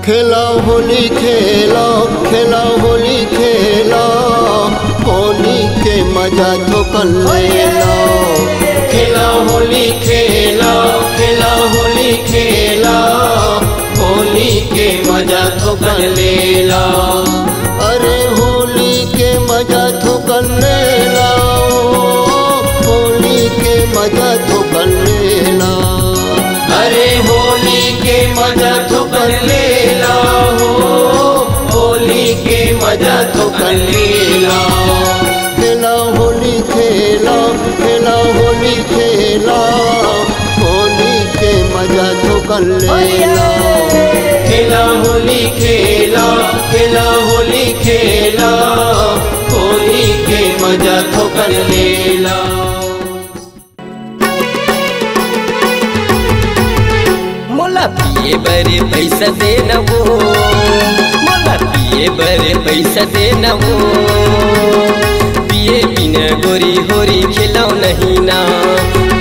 खेला होली खेला, खेला होली खेला, होली के मजा तो कर लेला। खेला होली खेला, खेला होली खेला, होली के मजा तो कर लेला। अरे होली के मजा तो कर लेला, होली के मजा तो कर लेला। अरे होली के मजा तो कर लेला हो, होली के मजा तो कर लेला। खेला होली खेला, खेला होली खेला, होली के मजा तो कर लेला। खेला होली खेला, खेला होली खेला, होली के मजा तो कर लेला। मोला पिए बरे पैसा देना वो, मोला पिए बरे पैसा देना वो। पिए बिना गोरी होरी खिलाओ नहीं ना,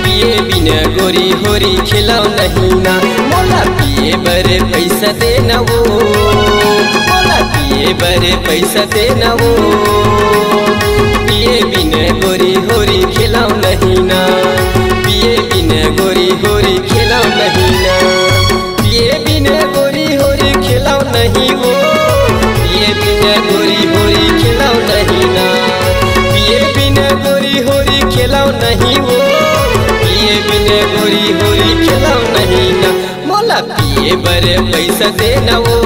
पिए बिना गोरी होरी खिलाओ नहीं ना। मोला पिए बरे पैसा देना वो, मोला पिए बरे पैसा देना वो। पिए बिना गोरी होरी खिलाओ नहीं ना, पिए बिना गोरी होरी खिलाओ नहीं ना। पिए बिना गोरी होरी खिलाओ नहीं वो, पिए बिना गोरी होरी खिलाओ नहीं ना। पिए बिना गोरी होरी खिलाओ नहीं वो, पिए बिना गोरी होरी खिलाओ नहीं ना। मोला पिए बरे पैसा देना वो,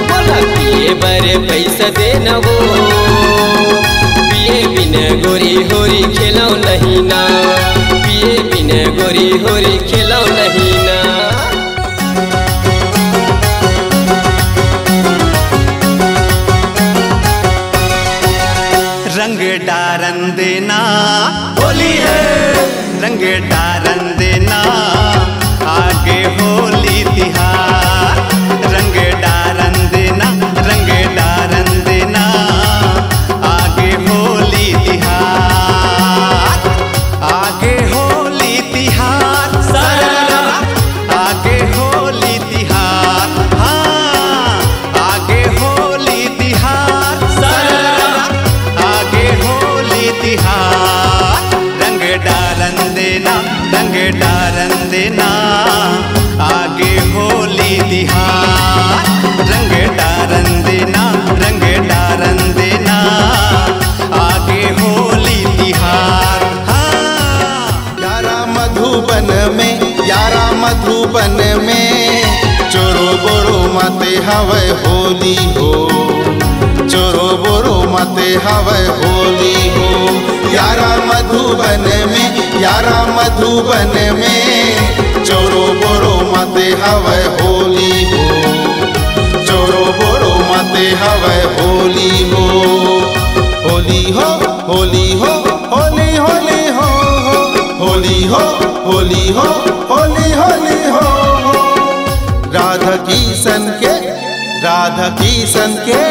मोला पिए बरे पैसा देना वो। पिए बिना गोरी होरी खिलाओ नहीं ना, पिए बिना गोरी होरी खिलाओ नहीं ना। रंग डारन देना होली है, रंग डारन देना आगे होली तिहार। रंग डारन देना, रंग डारन देना आगे होली तिहार। आगे होली तिहार सारा, आगे होली तिहार, हाँ आगे होली तिहार सारा, आगे होली तिहार। रंग डारन देना, रंग डारन देना आगे होली तिहार। रंग डारन देना, रंग डारन देना आगे होली तिहार। हाँ यारा मधुबन में, यारा मधुबन में, चोरो बोरो माते हवे होली हो, चोरो बोरो माते हवे होली हो। यारा मधुबन में, यारा मधुबन में, चोरो बोरो माते हवे होली हो, चोरो बोरो माते हवे होली हो। होली हो, होली हो, होली होली हो, होली हो, होली हो, होली होली हो। राधा किशन के, राधा किशन के,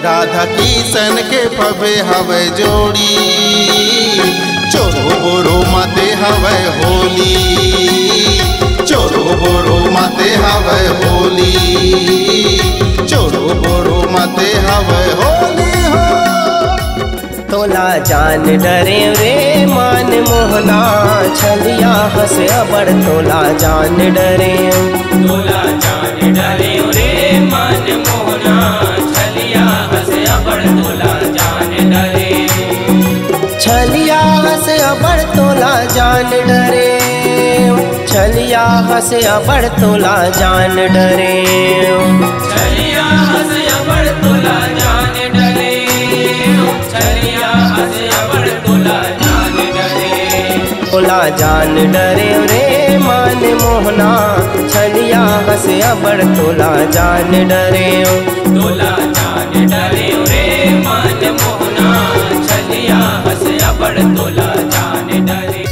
राधा किशन के पबे हवे जोड़ी, चोरो बोरो माते हवे होली, चोरो बोरो माते हवे होली, चोरो बोरो माते हवे होली हो। तोला जान डरे रे मान मोहना, छलिया हंसे अबड़ तोला जान डरे। तोला जान डरे रे मान मोहना, छलिया हंसे अबड़ तोला जान डरे। छलिया हंसे अबड़ तोला जान डरे, छलिया हंसे अबड़ तोला जान डरे। छलिया हंसे अबड़ तोला जान डरे, छलिया हंसे अबड़ तोला जान डरे। तोला जान डरे रे मान मोहना, छलिया हंसे अबड़ तोला जान डरे। तोला जान डरे रे मान मोहना, छलिया हंसे अबड़ तोला जान डरे।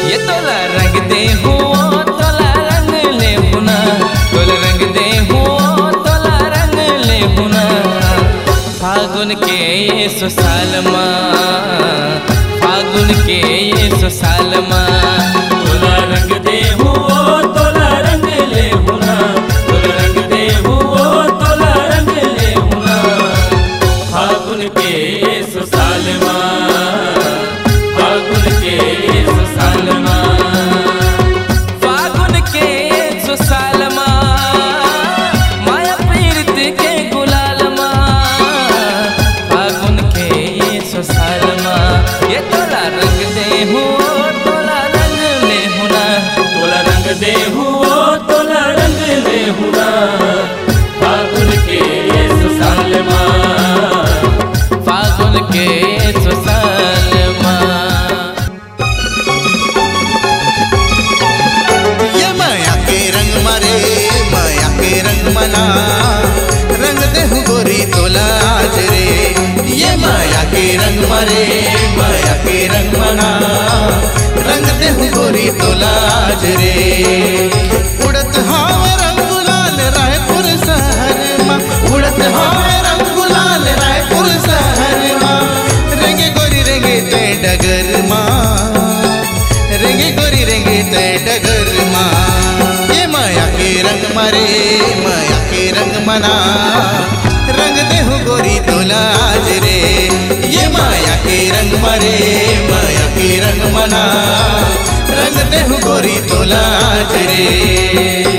ये तोला रंग दे हो, तोला रंग ले हुना, तोला रंग दे हो, तोला रंग ले हुना। फागुन के ये सुसाल माँ, फागुन के ये सुसाल माँ, तोला रंग दे हो, तोला रंग ले हुना, तोला रंग मरे माया के रंग मना रंग दे गोरी तो लाज रे। उड़त हावे रंग गुलाल रायपुर शहर माँ, उड़त हावे रंग गुलाल रायपुर शहर माँ। रेंगे गोरी रेंगे ते डगर माँ, रेंगे गोरी रेंगे ते डगर माँ। ये माया के रंग मरे माया के रंग मना रंग दे गोरी तो लाज रे। ये माया के रंग मरे माया के रंग मना रंग दे गोरी तो लाज रे।